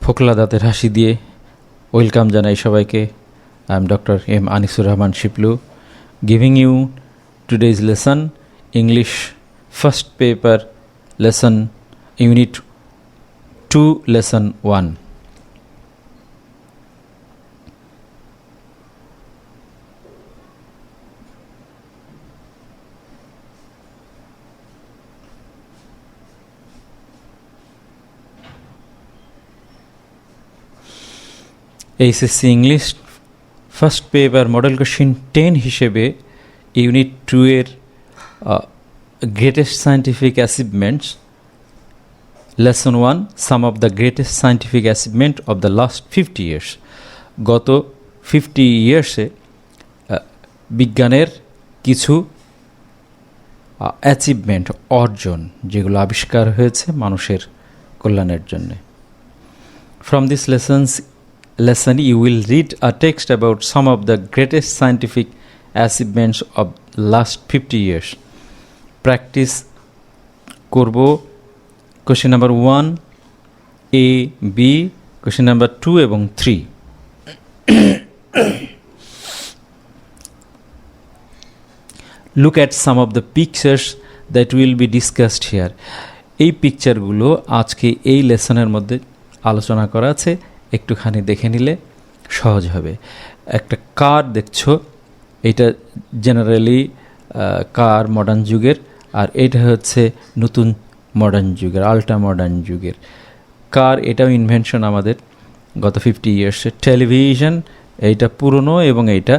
ফোকলা দাঁতের হাসি দিয়ে ওয়েলকাম জানাই সবাইকে। I am doctor M Anisur Rahman Shiplu, giving you today's lesson, English first paper lesson, unit 2, lesson 1. HSC English first paper model question 10 হিসেবে ইউনিট 2 এর greatest scientific achievements lesson 1, some of the greatest scientific achievement of the last 50 years. গত 50 ইয়ার্সে বিজ্ঞানের কিছু achievement, অর্জন, যেগুলো আবিষ্কার হয়েছে মানুষের কল্যাণের জন্যে। From this lesson you will read a text about some of the greatest scientific achievements of last 50 years. Practice korbo question number 1 A B, question number 2 ebong 3. Look at some of the pictures that will be discussed here. এই পিকচারগুলো আজকে এই লেসনের মধ্যে আলোচনা করা আছে, একটুখানি দেখে নিলে সহজ হবে। একটা কার দেখছো, এটা জেনারেলি কার মডার্ন যুগের, আর এটা হচ্ছে নতুন মডার্ন যুগের, আল্ট্রা মডার্ন যুগের কার। এটাও ইনভেনশন আমাদের গত 50 ইয়ার্সে। টেলিভিশন এইটা পুরনো, এবং এইটা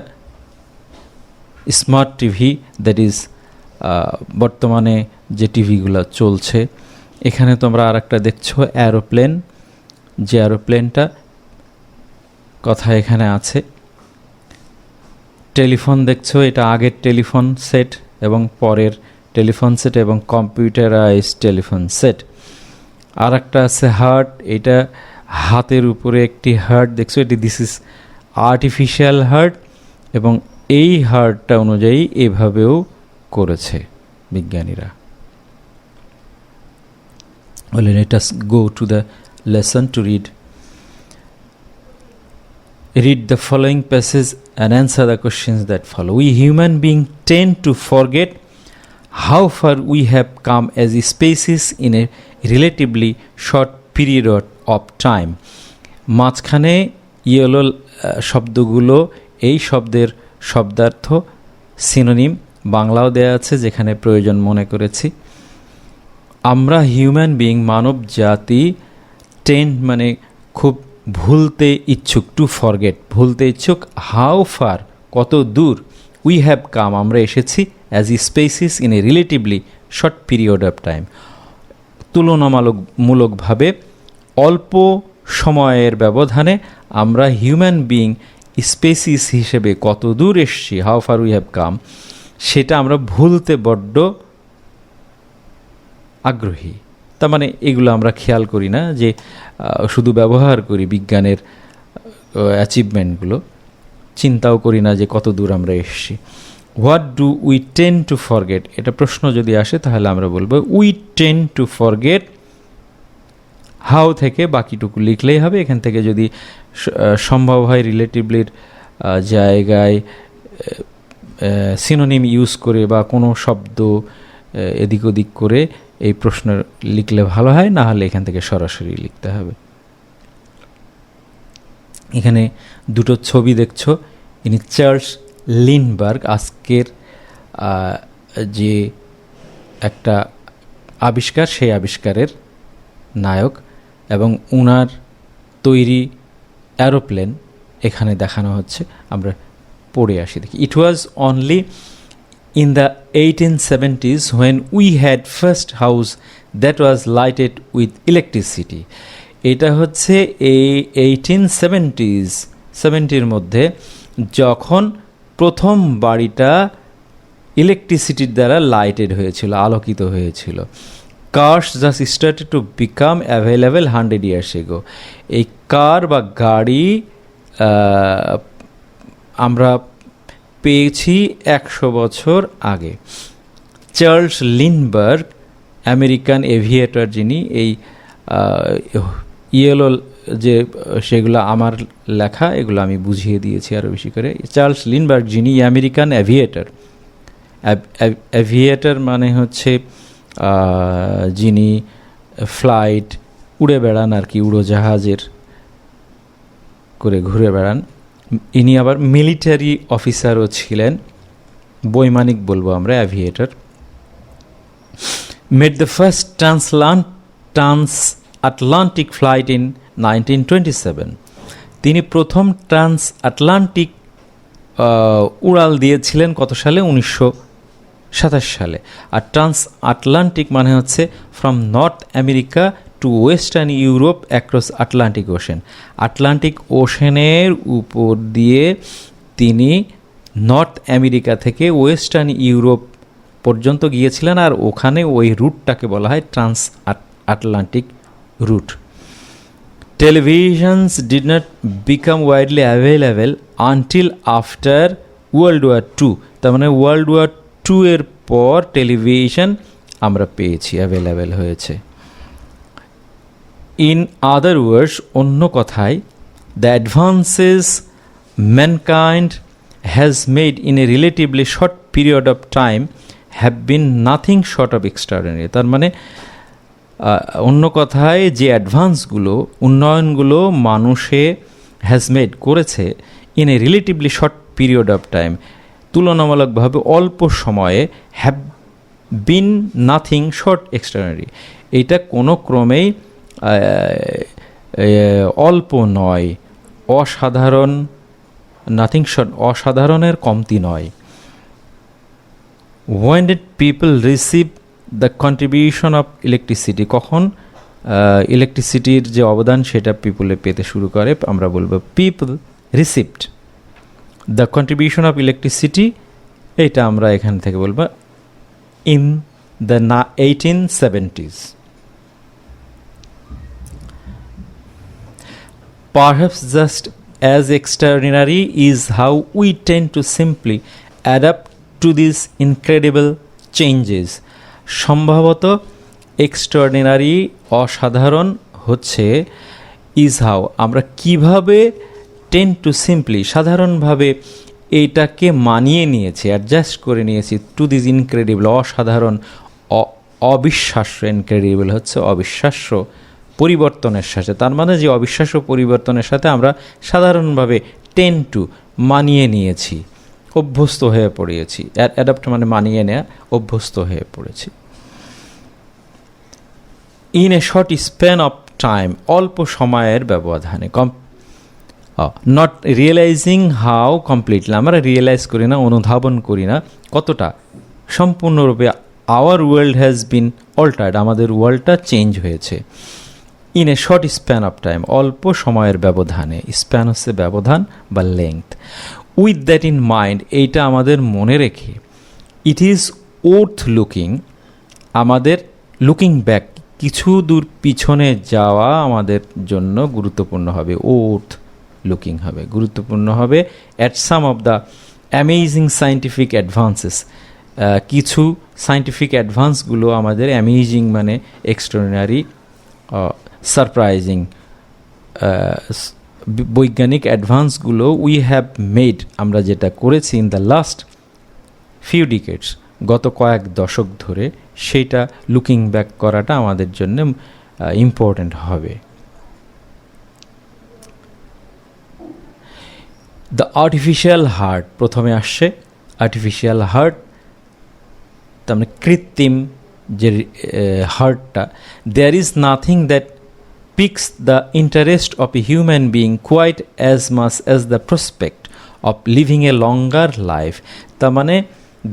স্মার্ট টিভি, দ্যাট ইজ বর্তমানে যে টিভিগুলো চলছে। এখানে তোমরা আর একটা দেখছো অ্যারোপ্লেন, যে অ্যারোপ্লেনটা কথা এখানে আছে। টেলিফোন দেখছো, এটা আগের টেলিফোন সেট এবং পরের টেলিফোন সেট এবং কম্পিউটারাইজ টেলিফোন সেট। আর একটা আছে হার্ট, এটা হাতের উপরে একটি হার্ট দেখছো, এটি দিস ইজ আর্টিফিশিয়াল হার্ট, এবং এই হার্টটা অনুযায়ী এভাবেও করেছে বিজ্ঞানীরা। Let us go to the lesson to read the following passage and answer the questions that follow. We human beings tend to forget how far we have come as a species in a relatively short period of time. মাঝখানে yellow শব্দগুলো, এই শব্দের শব্দার্থ synonym বাংলাও দেয়া আছে, যেখানে প্রয়োজন মনে করেছি। আমরা হিউম্যান বিইং, মানব জাতি, টেন্ড মানে খুব ভুলতে ইচ্ছুক, টু ফরগেট ভুলতে ইচ্ছুক, হাউ ফার কত দূর, উই হ্যাভ কাম আমরা এসেছি, as he species in a relatively short period of time তুলনামূলকভাবে অল্প সময়ের ব্যবধানে আমরা হিউম্যান বিইং স্পেসিস হিসেবে কত দূর এসেছি, how far we have come, সেটা আমরা ভুলতে বড্ড আগ্রহী। তার মানে এগুলো আমরা খেয়াল করি না, যে শুধু ব্যবহার করি বিজ্ঞানের অ্যাচিভমেন্টগুলো, চিন্তাও করি না যে কত দূর আমরা এসেছি। What do we tend two forget, এটা প্রশ্ন যদি আসে তাহলে আমরা বলবো we tend two forget. How থেকে বাকিটুকু লিখলেই হবে। এখান থেকে যদি সম্ভব হয় রিলেটিভলির জায়গায় সিনোনিম ইউজ করে বা কোনো শব্দ এদিক ওদিক করে এই প্রশ্ন লিখলে ভালো হয়, না হলে এখান থেকে সরাসরি লিখতে হবে। এখানে দুটো ছবি দেখছো, ইনি চার্লস লিন্ডবার্গ, আজকের যে একটা আবিষ্কার, সেই আবিষ্কারের নায়ক, এবং উনার তৈরি অ্যারোপ্লেন এখানে দেখানো হচ্ছে। আমরা পড়ে আসি, দেখি। It was only in the 1870s when we had first house that was lighted with electricity. এটা হচ্ছে এই 1870s মধ্যে যখন প্রথম বাড়িটা ইলেকট্রিসিটির দ্বারা লাইটেড হয়েছিল, আলোকিত হয়েছিল। Cars just started to become available 100 years ago. এই কার বা গাড়ি আমরা পেয়েছি 100 বছর আগে। চার্লস লিন্ডবার্গ, আমেরিকান এভিয়েটর, যিনি এই ইয়েলো যে সেগুলো আমার লেখা, এগুলো আমি বুঝিয়ে দিয়েছি আরও বেশি করে। চার্লস লিন্ডবার্গ, যিনি আমেরিকান অ্যাভিয়েটর, অ্যাভিয়েটর মানে হচ্ছে যিনি ফ্লাইট উড়ে বেড়ান আর কি, উড়োজাহাজের করে ঘুরে বেড়ান। ইনি আবার মিলিটারি অফিসারও ছিলেন, বৈমানিক বলবো আমরা, aviator. Made the first transatlantic flight in 1927। তিনি প্রথম ট্রান্সআটলান্টিক উড়াল দিয়েছিলেন কত সালে? 1927 সালে। আর ট্রান্সআটলান্টিক মানে হচ্ছে from North America to western Europe across Atlantic Ocean. Atlantic ওশেনের উপর দিয়ে তিনি নর্থ আমেরিকা থেকে ওয়েস্টার্ন ইউরোপ পর্যন্ত গিয়েছিলেন, আর ওখানে ওই রুটটাকে বলা হয় transatlantic route. Televisions did not become widely available until after World War Two. তার মানে ওয়ার্ল্ড ওয়ার টু এর পর টেলিভিশন আমরা পেয়েছি, অ্যাভেলেবেল হয়েছে। ইন আদার ওয়ার্ডস, অন্য কথায়, the advances mankind has made in a relatively short period of time have been nothing short of extraordinary. তার মানে অন্য কথায়, যে অ্যাডভান্সগুলো, উন্নয়নগুলো মানুষে হ্যাজ মেড করেছে in a relatively short period of time, তুলনামূলকভাবে অল্প সময়ে, have been nothing short extraordinary, এটা কোনো ক্রমেই অল্প নয়, অসাধারণ, নাথিং শর্ট, অসাধারণের কমতি নয়। When did people receive the contribution of electricity? কখন ইলেকট্রিসিটির যে অবদান সেটা পিপলে পেতে শুরু করে? আমরা বলবো people received the contribution of electricity, এটা আমরা এখান থেকে বলবো in the 1870s। Perhaps just as extraordinary is how we tend to simply adapt to these incredible changes. সম্ভবত এক্সট্রাঅর্ডিনারি, অসাধারণ হচ্ছে ইজ হাউ, আমরা কিভাবে টেন্ড টু সিম্পলি, সাধারণভাবে এইটাকে মানিয়ে নিয়েছি, অ্যাডজাস্ট করে নিয়েছি, টু দিস ইনক্রেডিবল, অসাধারণ, অবিশ্বাস্য, ইনক্রেডিবল হচ্ছে অবিশ্বাস্য পরিবর্তনের সাথে। তার মানে যে অবিশ্বাস্য পরিবর্তনের সাথে আমরা সাধারণভাবে টেন্ড টু, মানিয়ে নিয়েছি, অভ্যস্ত হয়ে পড়েছি। অ্যাডাপ্ট মানে মানিয়ে নেয়া, অভ্যস্ত হয়ে পড়েছি। In a short span of time, অল্প সময়ের ব্যবধানে, নট রিয়েলাইজিং হাউ কমপ্লিটলি, আমরা রিয়েলাইজ করি না, অনুধাবন করি না কতটা সম্পূর্ণরূপে our world has been altered, আমাদের ওয়ার্ল্ডটা চেঞ্জ হয়েছে। In a short span of time, অল্প সময়ের ব্যবধানে, স্প্যান হচ্ছে ব্যবধান বা length. With that in mind, এইটা আমাদের মনে রেখে, ইট ইজ ওর্থ লুকিং, আমাদের লুকিং ব্যাক, কিছু দূর পিছনে যাওয়া আমাদের জন্য গুরুত্বপূর্ণ হবে, ওর্থ লুকিং হবে, গুরুত্বপূর্ণ হবে। At some of the amazing scientific advances, কিছু সায়েন্টিফিক অ্যাডভান্সগুলো আমাদের, অ্যামেজিং মানে এক্সট্রাঅর্ডিনারি, সারপ্রাইজিং, বৈজ্ঞানিক অ্যাডভান্সগুলো উই হ্যাভ মেড, আমরা যেটা করেছি ইন দ্য লাস্ট ফিউ ডিকেডস, গত কয়েক দশক ধরে, সেইটা লুকিং ব্যাক করাটা আমাদের জন্য ইম্পর্ট্যান্ট হবে। দ্য আর্টিফিশিয়াল হার্ট, প্রথমে আসছে আর্টিফিশিয়াল হার্ট, তার মানে কৃত্রিম যে হার্টটা। There is nothing that piques the interest of a human being quite as much as the prospect of living a longer life. তার মানে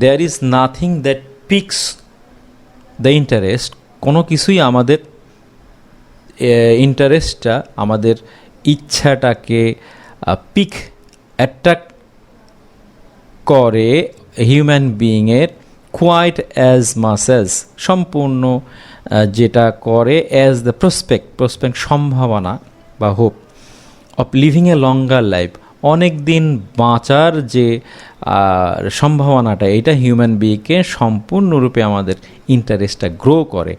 there is nothing that piques the interest, কোনো কিছুই আমাদের ইন্টারেস্টটা, আমাদের ইচ্ছাটাকে পিক, অ্যাট্রাক্ট করে human বিইংয়ের, কোয়াইট অ্যাজ মাচ অ্যাজ, সম্পূর্ণ যেটা করে, অ্যাজ দ্য প্রসপেক্ট সম্ভাবনা বা hope, of living a longer life, অনেক দিন বাঁচার যে সম্ভাবনাটা, এটা হিউম্যান বিইংকে সম্পূর্ণরূপে আমাদের ইন্টারেস্টটা গ্রো করে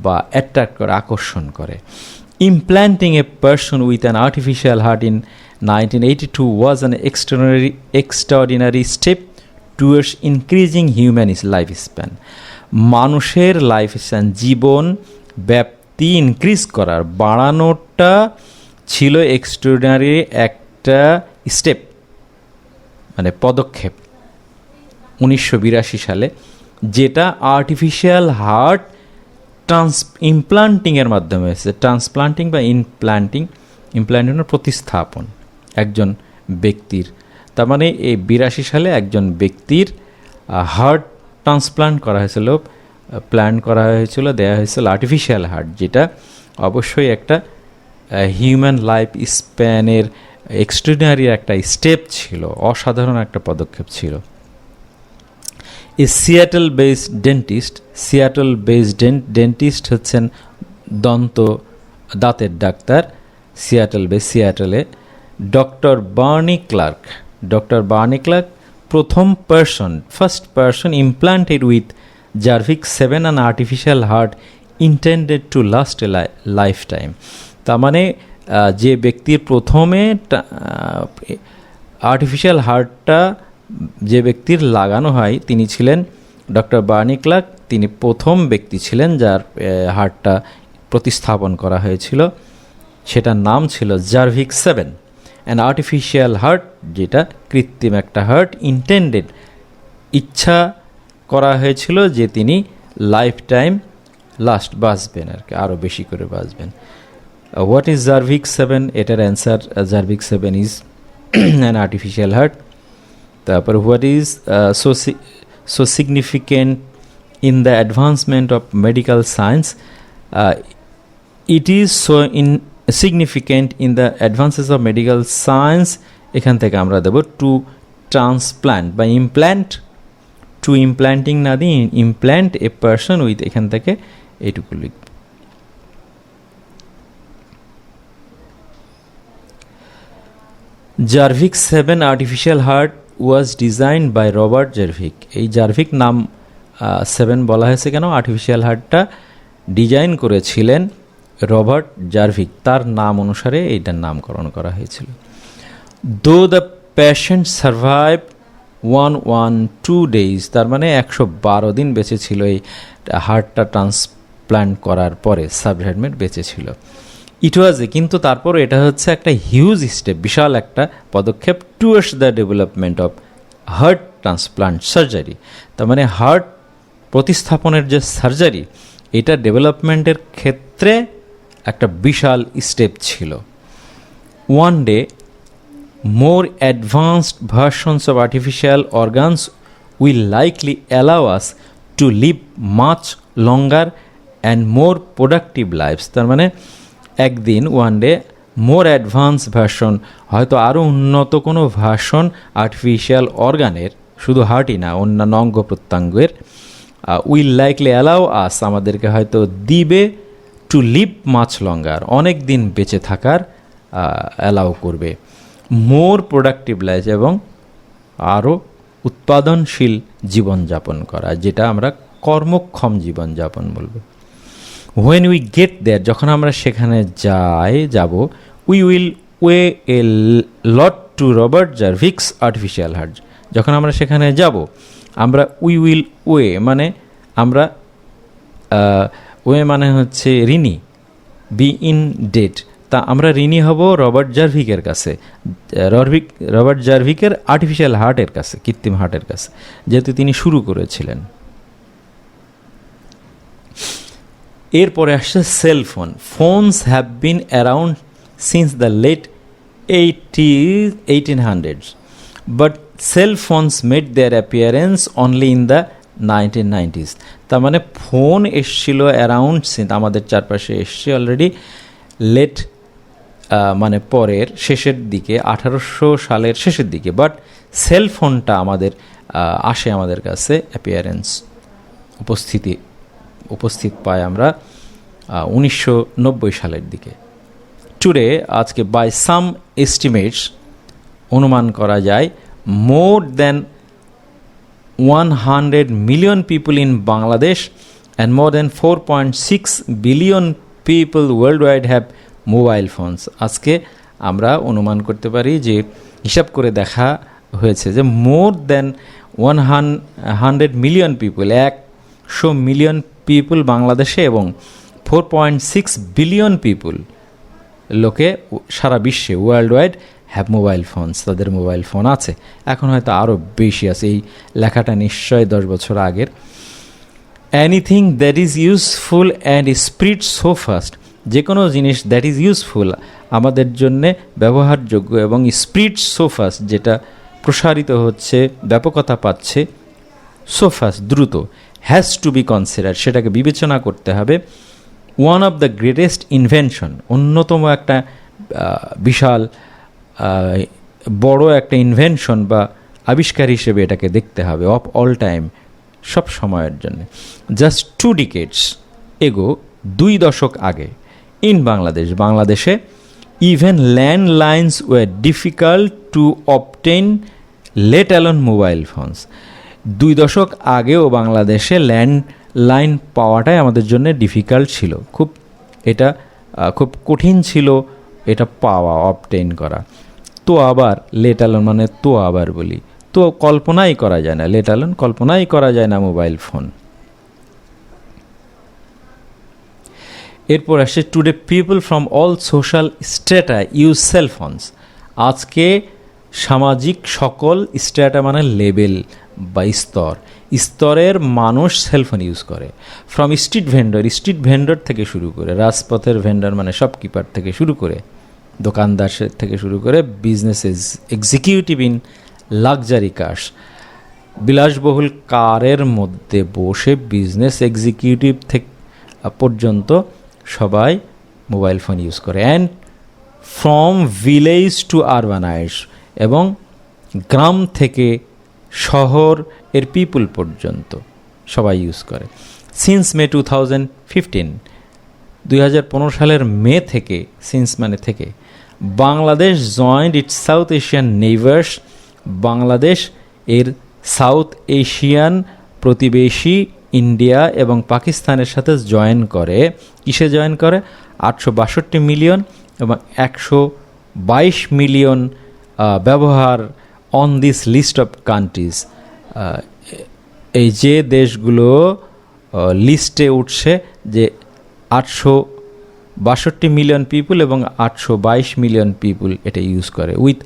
বা অ্যাট্রাক্ট করে, আকর্ষণ করে। Implanting a person with an artificial heart in 1982 was an extraordinary step towards increasing human lifespan. মানুষের লাইফ স্প্যান, জীবন ব্যাপ্তি ইনক্রিজ করার, বাড়ানোটা ছিল এক্সট্রাঅর্ডিনারি একটা স্টেপ, মানে পদক্ষেপ 1982 সালে, যেটা আর্টিফিশিয়াল হার্ট ইমপ্লান্টিংয়ের মাধ্যমে হয়েছে। ট্রান্সপ্লান্টিং বা ইমপ্লান্টিংয়ের প্রতিস্থাপন একজন ব্যক্তির, তার মানে এই 82 সালে একজন ব্যক্তির হার্ট ট্রান্সপ্লান্ট করা হয়েছিল, দেওয়া হয়েছিল আর্টিফিশিয়াল হার্ট, যেটা অবশ্যই একটা হিউম্যান লাইফ স্প্যানের এক্সট্রাঅর্ডিনারি একটা স্টেপ ছিল, অসাধারণ একটা পদক্ষেপ ছিল। সিয়াটল বেসড ডেন্টিস্ট হচ্ছেন দাঁতের ডাক্তার, সিয়াটলে। Doctor Barney Clark first person implanted with Jarvik 7 an artificial heart intended to last a lifetime. তার মানে যে ব্যক্তির প্রথমে আর্টিফিশিয়াল হার্টটা যে ব্যক্তির লাগানো হয় তিনি ছিলেন ডক্টর বার্নি ক্লার্ক। তিনি প্রথম ব্যক্তি ছিলেন যার হার্টটা প্রতিস্থাপন করা হয়েছিল, সেটার নাম ছিল জারভিক 7 অ্যান আর্টিফিশিয়াল হার্ট, যেটা কৃত্রিম একটা হার্ট, ইন্টেন্ডেড ইচ্ছা করা হয়েছিল যে তিনি লাইফ টাইম বাঁচবেন, আর কি আরও বেশি করে বাঁচবেন। What is Jarvik 7? এটার answer Jarvik 7 is an artificial heart. তারপর what is so significant in the advancement of medical science? It is so significant in the advances of medical science, এখান থেকে আমরা দেব টু ট্রান্সপ্লান্ট বা implanting না দিয়ে implant a person with, এখান থেকে এইটুকু লিখব। Jarvik 7 artificial heart was designed by Robert Jarvik. এই জারভিক নাম 7 বলা হয়েছে কেন? আর্টিফিশিয়াল হার্টটা ডিজাইন করেছিলেন রবার্ট জারভিক, তার নাম অনুসারে এইটার নামকরণ করা হয়েছিল। দো দ্য পেশেন্ট সার্ভাইভ 112 days, তার মানে 112 দিন বেঁচে ছিল এই হার্টটা ট্রান্সপ্লান্ট করার পরে, সাবহেডমেট বেঁচে ছিল। কিন্তু তারপর এটা হচ্ছে একটা হিউজ স্টেপ, বিশাল একটা পদক্ষেপ towards the development of heart transplant surgery. তার মানে হার্ট প্রতিস্থাপনের যে সার্জারি, এটা ডেভেলপমেন্টের ক্ষেত্রে একটা বিশাল স্টেপ ছিল। One day more advanced versions of artificial organs will likely allow us to live much longer and more productive lives. তার মানে একদিন one day more advance version, হয়তো আরও উন্নত কোনো ভার্সন আর্টিফিশিয়াল অর্গানের, শুধু হার্টই না অন্যান্য অঙ্গ প্রত্যঙ্গের, উইল লাইকলি অ্যালাউ আস, আমাদেরকে হয়তো দিবে, টু লিভ মাচ লঙ্গার, অনেক দিন বেঁচে থাকার অ্যালাউ করবে, মোর প্রোডাক্টিভ লাইফ, এবং আরও উৎপাদনশীল জীবনযাপন করা, যেটা আমরা কর্মক্ষম জীবনযাপন বলবো। হোয়েন উই গেট দেয়ার, যখন আমরা সেখানে যাব, we will owe a lot to Robert Jarvik's artificial heart. যখন আমরা সেখানে যাব, আমরা উই উইল ওয়ে মানে আমরা ওয়ে মানে হচ্ছে ঋণী, বি ইন ডেট, তা আমরা ঋণী হব রবার্ট জারভিকের কাছে, রবার্ট জারভিকের আর্টিফিশিয়াল হার্টের কাছে, কৃত্রিম হার্টের কাছে, যেহেতু তিনি শুরু করেছিলেন। এরপরে আসছে cell phone. Phones have been around since the late 1800s, but cell phones made their appearance only in the 1990s। তার মানে ফোন এসছিল অ্যারাউন্ড, আমাদের চারপাশে এসছে অলরেডি লেট মানে পরের শেষের দিকে, 1800 সালের শেষের দিকে, বাট সেল ফোনটা আসে আমাদের কাছে অ্যাপিয়ারেন্স, উপস্থিত পাই আমরা 1990 সালের দিকে। টুডে, আজকে, বাই সাম এস্টিমেটস, অনুমান করা যায়, more than 100 million people in Bangladesh and more than 4.6 billion people worldwide have mobile phones. আজকে আমরা অনুমান করতে পারি যে হিসাব করে দেখা হয়েছে যে more than 100 million people, 100 million people বাংলাদেশে এবং 4.6 বিলিয়ন পিপল লোকে সারা বিশ্বে world wide have mobile phones, তাদের মোবাইল ফোন আছে। এখন হয়তো আরও বেশি আছে, এই লেখাটা নিশ্চয় 10 বছর আগের। Anything that is useful and spread so fast, যে কোনো জিনিস দ্যাট ইজ ইউজফুল আমাদের জন্যে ব্যবহারযোগ্য এবং স্প্রিড সো ফাস্ট যেটা প্রসারিত হচ্ছে, ব্যাপকতা পাচ্ছে, সো ফাস্ট দ্রুত, হ্যাজ টু বি কনসিডার সেটাকে বিবেচনা করতে হবে। One of the greatest invention, অন্যতম একটা বিশাল বড় একটা ইনভেনশন বা আবিষ্কার হিসেবে এটাকে দেখতে হবে, অফ অল টাইম, সব সময়ের জন্য। জাস্ট 2 decades এগো, 2 দশক আগে, ইন বাংলাদেশে even landlines were difficult to obtain, let alone mobile phones. 2 দশক আগেও বাংলাদেশে ল্যান্ডলাইন পাওয়াটাই আমাদের জন্য ডিফিকাল্ট ছিল, এটা খুব কঠিন ছিল এটা পাওয়া, অবটেন করা। তো আবার লেট অ্যালোন মানে তো আবার বলি, তো কল্পনাই করা যায় না, লেট অ্যালোন কল্পনাই করা যায় না মোবাইল ফোন। এরপর আসে today people from all social strata use cell phones. আজকে সামাজিক সকল স্ট্যাটা মানে লেভেল বা স্তরের মানুষ সেলফোন ইউজ করে। ফ্রম স্ট্রিট ভেন্ডর থেকে শুরু করে, রাজপথের ভেন্ডর মানে শপকিপার থেকে শুরু করে, দোকানদার থেকে শুরু করে, business executive in luxury curse, বিলাসবহুল কারের মধ্যে বসে বিজনেস এক্সিকিউটিভ থেকে পর্যন্ত সবাই মোবাইল ফোন ইউজ করে। অ্যান্ড ফ্রম ভিলেজ টু আরবানাইজ, এবং গ্রাম থেকে শহর এর পিপুল পর্যন্ত সবাই ইউজ করে। সিন্স মে 2015 সালের মে থেকে, সিন্স মানে থেকে, Bangladesh joint it's south Asian neighbours, Bangladesh এর সাউথ এশিয়ান প্রতিবেশী ইন্ডিয়া এবং পাকিস্তানের সাথে জয়েন করে। কিসে জয়েন করে? 862 মিলিয়ন এবং 122 মিলিয়ন ব্যবহার on this list of countries. এই যে দেশগুলো লিস্টে উঠছে, যে 862 মিলিয়ন পিপুল এবং 822 মিলিয়ন পিপুল এটা ইউজ করে, উইথ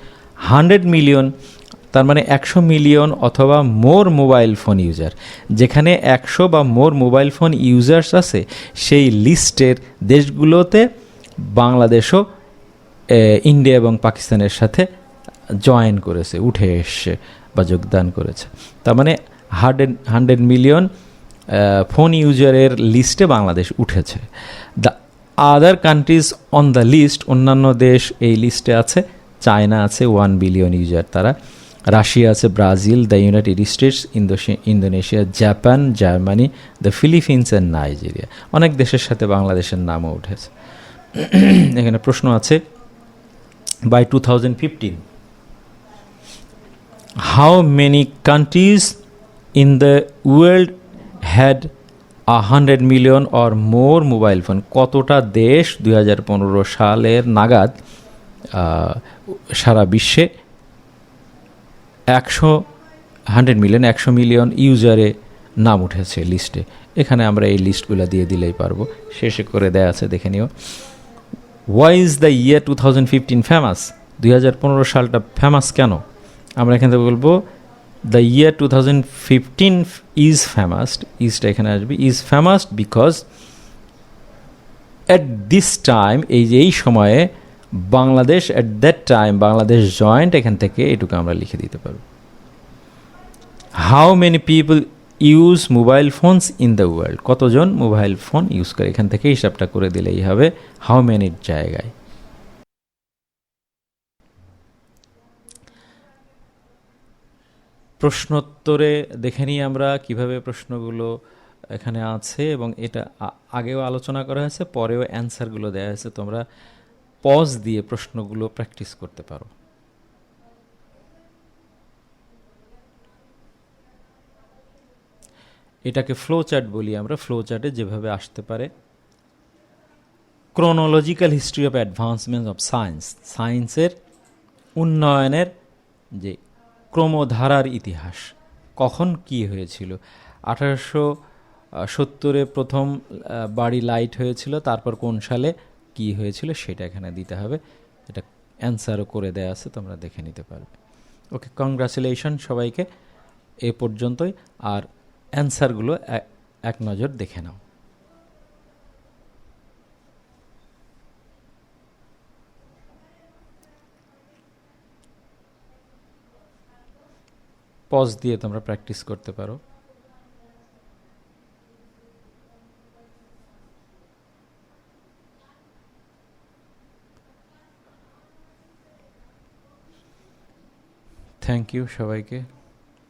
100 মিলিয়ন, তার মানে 100 মিলিয়ন অথবা মোর মোবাইল ফোন ইউজার। যেখানে 100 বা মোর মোবাইল ফোন ইউজার্স আছে, সেই লিস্টের দেশগুলোতে বাংলাদেশও ইন্ডিয়া এবং পাকিস্তানের সাথে জয়েন করেছে, উঠে এসছে বা যোগদান করেছে। তার মানে 100 মিলিয়ন ফোন ইউজারের লিস্টে বাংলাদেশ উঠেছে। The other countries on the list, অন্যান্য দেশ এই লিস্টে আছে। চায়না আছে 1 বিলিয়ন ইউজার তারা, রাশিয়া আছে, Brazil, the United States, Indonesia, Japan, Germany, the Philippines and Nigeria. অনেক দেশের সাথে বাংলাদেশের নামও উঠেছে। এখানে প্রশ্ন আছে, by 2015 how many countries in the world had 100 million or more mobile phone? কতটা দেশ 2015 সালের নাগাদ সারা বিশ্বে 100 মিলিয়ন ইউজারে নাম উঠেছে লিস্টে। এখানে আমরা এই লিস্টগুলো দিয়ে দিলেই পারবো, শেষে করে দেয়া আছে, দেখে নিও। Why is the year 2015 famous? 2015 সালটা ফেমাস কেন? আমরা এখান থেকে বলবো দ্য ইয়ার 2015 ইজ ফেমাস, ইজটা এখানে আসবে, is famous because at this time, এই সময়ে Bangladesh, at that time Bangladesh joined, এখান থেকে এটুকু আমরা লিখে দিতে পারবো। How many people use mobile phones in the world, কতজন মোবাইল ফোন ইউজ করে, এখান থেকে হিসাবটা করে দিলেই হবে হাউ মেনির জায়গায়। প্রশ্নোত্তরে দেখে নিই আমরা কিভাবে প্রশ্নগুলো এখানে আছে, এবং এটা আগেও আলোচনা করা হয়েছে, পরেও অ্যান্সারগুলো দেওয়া হয়েছে। তোমরা পজ দিয়ে প্রশ্নগুলো প্র্যাকটিস করতে পারো। এটাকে ফ্লো চার্ট বলি আমরা, ফ্লো চার্টে যেভাবে আসতে পারে chronological history of advancement of science, সায়েন্সের উন্নয়নের যে ক্রমধারার ইতিহাস, কখন কি হয়েছিল। 1870-এ প্রথম বাড়ি লাইট হয়েছিল, তারপর কোন সালে কি হয়েছিল সেটা এখানে দিতে হবে। এটা অ্যান্সারও করে দেয়া আছে, তোমরা দেখে নিতে পারবে। ওকে, কংগ্রাচুলেশন সবাইকে। এ পর্যন্তই। আর অ্যান্সারগুলো এক নজর দেখে নাও। পজ দিয়ে তোমরা প্র্যাকটিস করতে পারো। থ্যাংক ইউ সবাইকে।